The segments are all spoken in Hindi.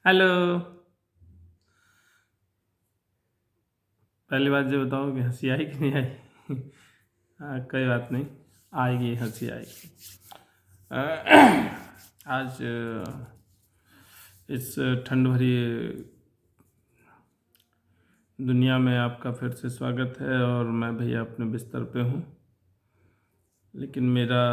हेलो। पहली बात ये बताओ कि हंसी आई कि नहीं आई। हाँ, कोई बात नहीं, आएगी, हंसी आएगी। आज इस ठंड भरी दुनिया में आपका फिर से स्वागत है। और मैं भैया अपने बिस्तर पे हूँ, लेकिन मेरा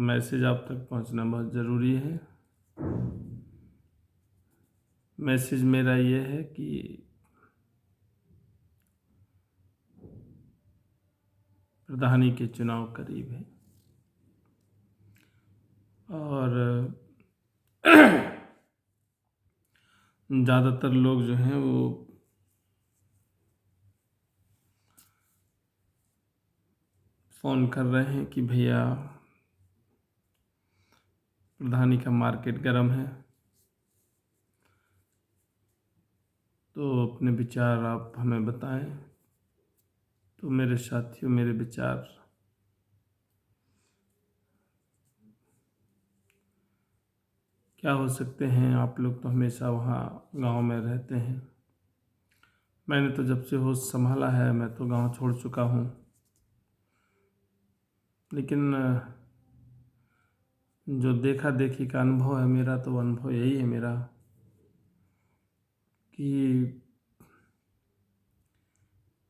मैसेज आप तक पहुँचना बहुत ज़रूरी है। मैसेज मेरा ये है कि प्रधानी के चुनाव करीब है और ज़्यादातर लोग जो हैं वो फ़ोन कर रहे हैं कि भैया प्रधानी का मार्केट गर्म है, तो अपने विचार आप हमें बताएं। तो मेरे साथियों, मेरे विचार क्या हो सकते हैं? आप लोग तो हमेशा वहाँ गांव में रहते हैं। मैंने तो जब से होश संभाला है मैं तो गांव छोड़ चुका हूँ, लेकिन जो देखा देखी का अनुभव है मेरा, तो अनुभव यही है मेरा कि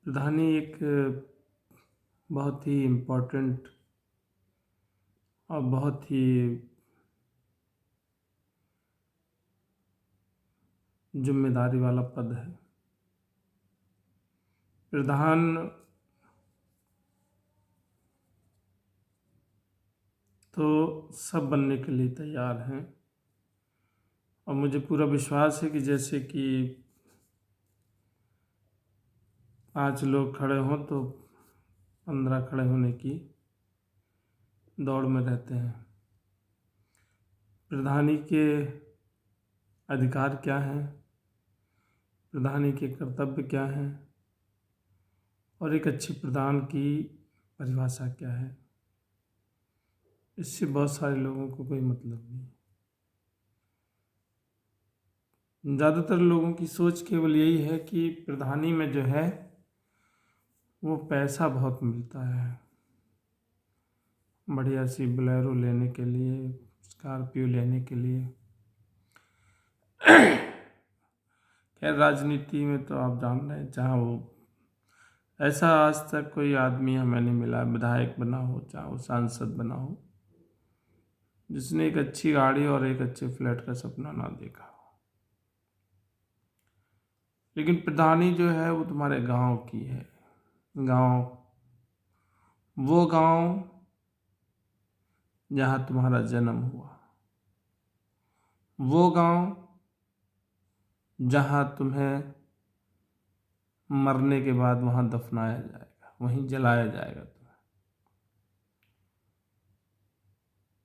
प्रधानी एक बहुत ही इम्पोर्टेंट और बहुत ही जिम्मेदारी वाला पद है। प्रधान तो सब बनने के लिए तैयार हैं, और मुझे पूरा विश्वास है कि जैसे कि 5 लोग खड़े हों तो 15 खड़े होने की दौड़ में रहते हैं। प्रधानी के अधिकार क्या हैं, प्रधानी के कर्तव्य क्या हैं, और एक अच्छी प्रधान की परिभाषा क्या है, इससे बहुत सारे लोगों को कोई मतलब नहीं। ज़्यादातर लोगों की सोच केवल यही है कि प्रधानी में जो है वो पैसा बहुत मिलता है, बढ़िया सी बोलेरो लेने के लिए, स्कॉर्पियो लेने के लिए। खैर, राजनीति में तो आप जान रहे हैं, जहाँ वो ऐसा आज तक कोई आदमी हमें नहीं मिला, विधायक बना हो चाहे वो सांसद बना हो, जिसने एक अच्छी गाड़ी और एक अच्छे फ्लैट का सपना ना देखा हो। लेकिन प्रधानी जो है वो तुम्हारे गांव की है। गांव, वो गांव जहाँ तुम्हारा जन्म हुआ, वो गांव जहाँ तुम्हें मरने के बाद वहाँ दफनाया जाएगा, वहीं जलाया जाएगा तुम्हें।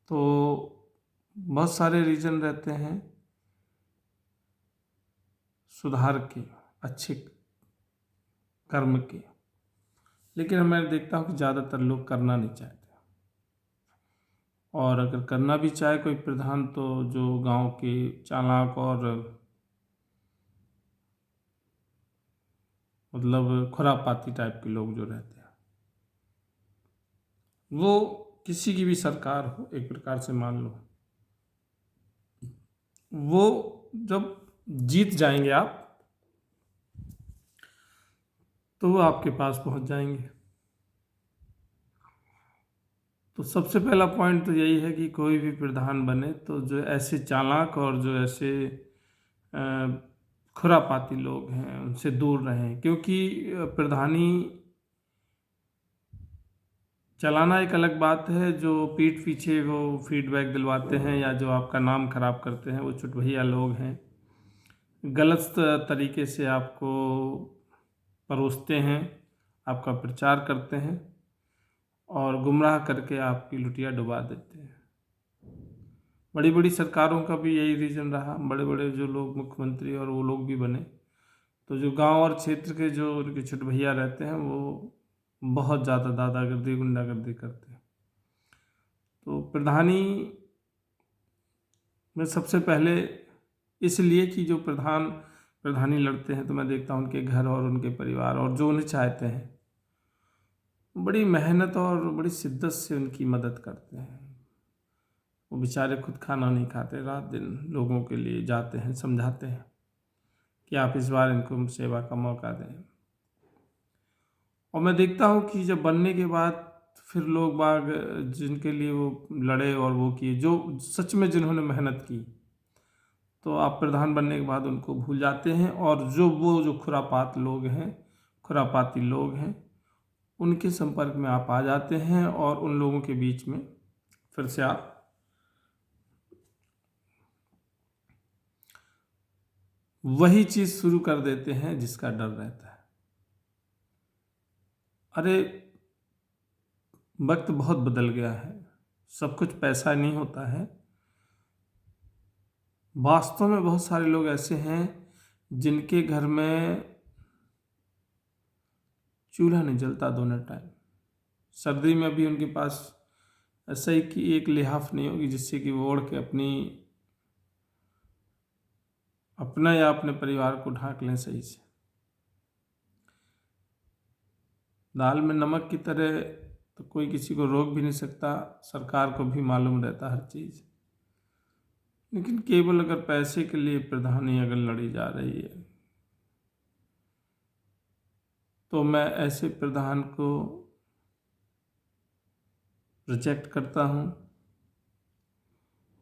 तो बहुत सारे रीजन रहते हैं सुधार के, अच्छे कर्म के, लेकिन मैं देखता हूँ कि ज़्यादातर लोग करना नहीं चाहते। और अगर करना भी चाहे कोई प्रधान, तो जो गांव के चालाक और मतलब खुरापाती टाइप के लोग जो रहते हैं, वो किसी की भी सरकार हो, एक प्रकार से मान लो, वो जब जीत जाएंगे आप, तो वो आपके पास पहुंच जाएंगे। तो सबसे पहला पॉइंट तो यही है कि कोई भी प्रधान बने तो जो ऐसे चालाक और जो ऐसे अ, खुरापाती लोग हैं उनसे दूर रहें, क्योंकि प्रधानी चलाना एक अलग बात है, जो पीठ पीछे वो फीडबैक दिलवाते हैं या जो आपका नाम खराब करते हैं, वो चुटभैया लोग हैं। गलत तरीके से आपको परोसते हैं, आपका प्रचार करते हैं और गुमराह करके आपकी लुटिया डुबा देते हैं। बड़ी बड़ी सरकारों का भी यही रीज़न रहा। बड़े बड़े जो लोग मुख्यमंत्री और वो लोग भी बने, तो जो गांव और क्षेत्र के जो उनके छुट भैया रहते हैं, वो बहुत ज़्यादा दादागिर्दी, गुंडागर्दी करते हैं। तो प्रधानी में सबसे पहले इसलिए कि जो प्रधानी लड़ते हैं तो मैं देखता हूँ उनके घर और उनके परिवार और जो उन्हें चाहते हैं बड़ी मेहनत और बड़ी शिद्दत से उनकी मदद करते हैं। वो बेचारे खुद खाना नहीं खाते, रात दिन लोगों के लिए जाते हैं, समझाते हैं कि आप इस बार इनको सेवा का मौका दें। और मैं देखता हूँ कि जब बनने के बाद फिर लोग बाग जिनके लिए वो लड़े और वो किए, जो सच में जिन्होंने मेहनत की, तो आप प्रधान बनने के बाद उनको भूल जाते हैं और जो खुरापाती लोग हैं उनके संपर्क में आप आ जाते हैं और उन लोगों के बीच में फिर से आप वही चीज शुरू कर देते हैं जिसका डर रहता है। अरे वक्त बहुत बदल गया है, सब कुछ पैसा नहीं होता है। वास्तव में बहुत सारे लोग ऐसे हैं जिनके घर में चूल्हा नहीं जलता दोनों टाइम। सर्दी में भी उनके पास ऐसा ही कि एक लिहाफ नहीं होगी जिससे कि वो ओढ़ के अपना या अपने परिवार को ढांक लें सही से। दाल में नमक की तरह तो कोई किसी को रोक भी नहीं सकता, सरकार को भी मालूम रहता हर चीज़। लेकिन केवल अगर पैसे के लिए प्रधानी अगर लड़ी जा रही है तो मैं ऐसे प्रधान को रिजेक्ट करता हूँ।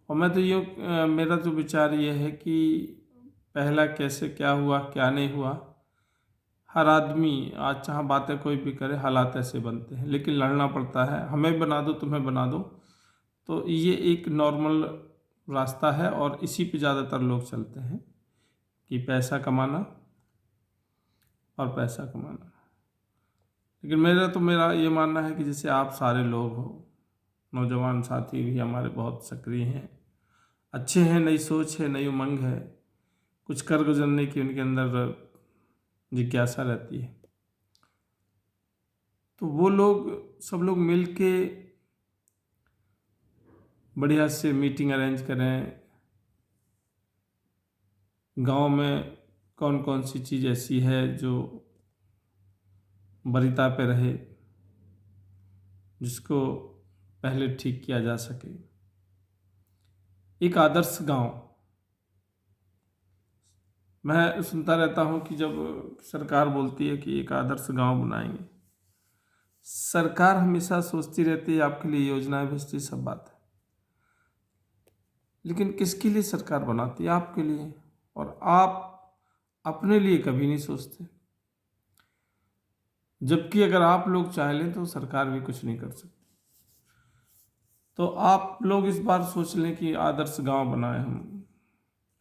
और मैं तो मेरा तो विचार ये है कि पहला कैसे क्या हुआ क्या नहीं हुआ, हर आदमी आज चाहे बातें कोई भी करे, हालात ऐसे बनते हैं, लेकिन लड़ना पड़ता है। हमें बना दो तुम्हें बना दो, तो ये एक नॉर्मल रास्ता है और इसी पे ज़्यादातर लोग चलते हैं कि पैसा कमाना और पैसा कमाना। लेकिन मेरा ये मानना है कि जैसे आप सारे लोग हो, नौजवान साथी भी हमारे बहुत सक्रिय हैं, अच्छे हैं, नई सोच है, नई उमंग है, कुछ कर गुजरने की उनके अंदर जिज्ञासा रहती है, तो वो सब लोग मिल के बढ़िया से मीटिंग अरेंज करें। गांव में कौन कौन सी चीज़ ऐसी है जो वरीयता पे रहे, जिसको पहले ठीक किया जा सके। एक आदर्श गांव, मैं सुनता रहता हूँ कि जब सरकार बोलती है कि एक आदर्श गांव बनाएंगे, सरकार हमेशा सोचती रहती है आपके लिए योजनाएं भेजती, सब बात है, लेकिन किसके लिए सरकार बनाती है? आपके लिए। और आप अपने लिए कभी नहीं सोचते, जबकि अगर आप लोग चाह लें तो सरकार भी कुछ नहीं कर सकती। तो आप लोग इस बार सोच लें कि आदर्श गांव बनाएं, हम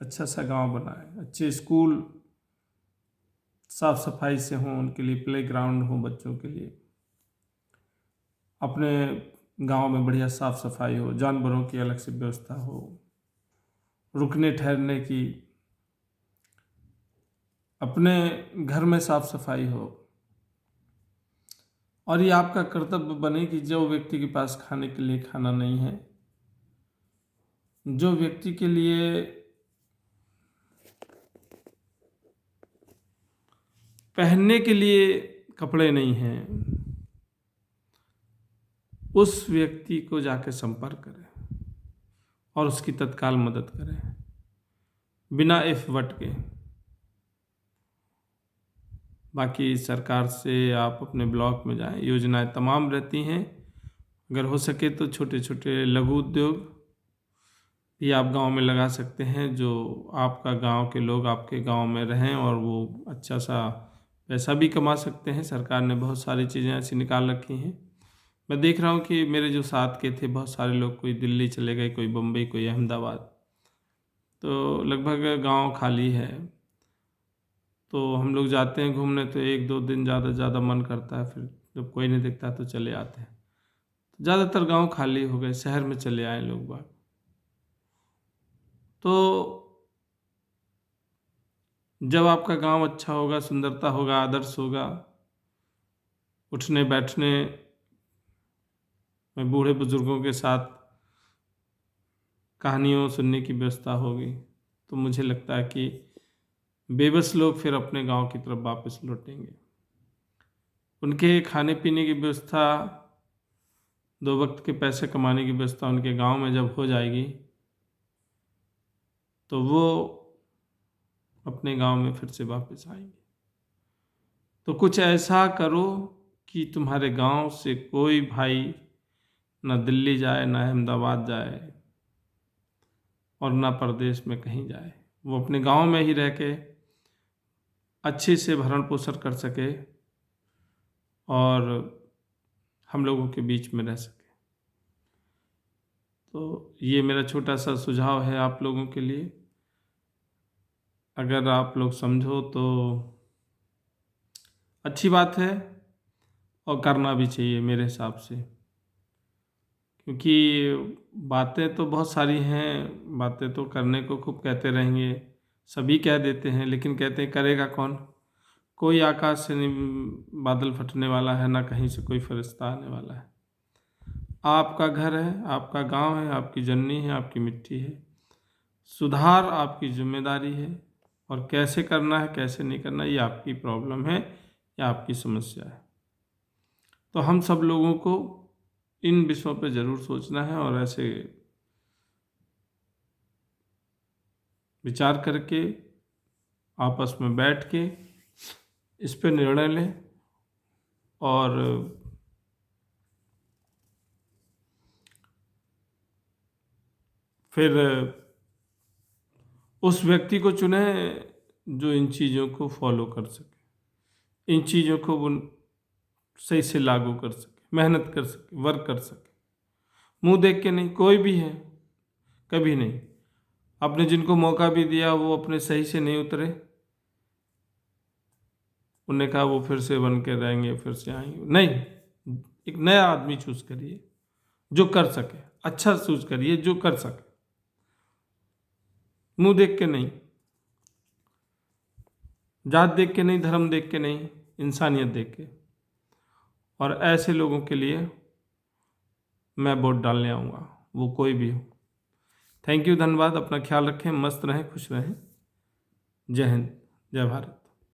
अच्छा सा गांव बनाएं, अच्छे स्कूल साफ सफाई से हों, उनके लिए प्ले ग्राउंड हो बच्चों के लिए, अपने गांव में बढ़िया साफ सफाई हो, जानवरों की अलग से व्यवस्था हो, रुकने ठहरने की, अपने घर में साफ सफाई हो। और ये आपका कर्तव्य बने कि जो व्यक्ति के पास खाने के लिए खाना नहीं है, जो व्यक्ति के लिए पहनने के लिए कपड़े नहीं हैं, उस व्यक्ति को जाकर संपर्क करें और उसकी तत्काल मदद करें बिना एफर्ट के। बाकी सरकार से आप अपने ब्लॉक में जाएं, योजनाएं तमाम रहती हैं। अगर हो सके तो छोटे छोटे लघु उद्योग ये आप गांव में लगा सकते हैं, जो आपका गांव के लोग आपके गांव में रहें और वो अच्छा सा पैसा भी कमा सकते हैं। सरकार ने बहुत सारी चीज़ें ऐसी निकाल रखी हैं। मैं देख रहा हूँ कि मेरे जो साथ के थे बहुत सारे लोग, कोई दिल्ली चले गए, कोई बम्बई, कोई अहमदाबाद, तो लगभग गांव खाली है। तो हम लोग जाते हैं घूमने तो 1-2 दिन ज़्यादा ज़्यादा मन करता है, फिर जब कोई नहीं दिखता तो चले आते हैं। ज़्यादातर गांव खाली हो गए, शहर में चले आए लोग बाग। तो जब आपका गांव अच्छा होगा, सुंदरता होगा, आदर्श होगा, उठने बैठने में बूढ़े बुजुर्गों के साथ कहानियों सुनने की व्यवस्था होगी, तो मुझे लगता है कि बेबस लोग फिर अपने गांव की तरफ वापस लौटेंगे। उनके खाने पीने की व्यवस्था, 2 वक्त के पैसे कमाने की व्यवस्था उनके गांव में जब हो जाएगी तो वो अपने गांव में फिर से वापस आएंगे। तो कुछ ऐसा करो कि तुम्हारे गांव से कोई भाई ना दिल्ली जाए, ना अहमदाबाद जाए और ना परदेश में कहीं जाए। वो अपने गांव में ही रह के अच्छे से भरण पोषण कर सके और हम लोगों के बीच में रह सके। तो ये मेरा छोटा सा सुझाव है आप लोगों के लिए। अगर आप लोग समझो तो अच्छी बात है और करना भी चाहिए मेरे हिसाब से, क्योंकि बातें तो बहुत सारी हैं, बातें तो करने को खूब कहते रहेंगे, सभी कह देते हैं, लेकिन कहते हैं करेगा कौन? कोई आकाश से नहीं बादल फटने वाला है, ना कहीं से कोई फरिश्ता आने वाला है। आपका घर है, आपका गांव है, आपकी जननी है, आपकी मिट्टी है। सुधार आपकी जिम्मेदारी है और कैसे करना है कैसे नहीं करना ये आपकी प्रॉब्लम है या आपकी समस्या है। तो हम सब लोगों को इन विषयों पे ज़रूर सोचना है और ऐसे विचार करके आपस में बैठ के इस पे निर्णय लें और फिर उस व्यक्ति को चुने जो इन चीज़ों को फॉलो कर सके, इन चीज़ों को वो सही से लागू कर सके, मेहनत कर सके, वर्क कर सके। मुंह देख के नहीं, कोई भी है, कभी नहीं। आपने जिनको मौका भी दिया वो अपने सही से नहीं उतरे, उन्होंने कहा वो फिर से बन के रहेंगे, फिर से आएंगे। नहीं, एक नया आदमी चूज करिए जो कर सके, अच्छा चूज करिए जो कर सके, मुंह देख के नहीं, जात देख के नहीं, धर्म देख के नहीं, इंसानियत देख के। और ऐसे लोगों के लिए मैं वोट डालने आऊँगा, वो कोई भी हो। थैंक यू, धन्यवाद। अपना ख्याल रखें, मस्त रहें, खुश रहें। जय हिंद, जय भारत।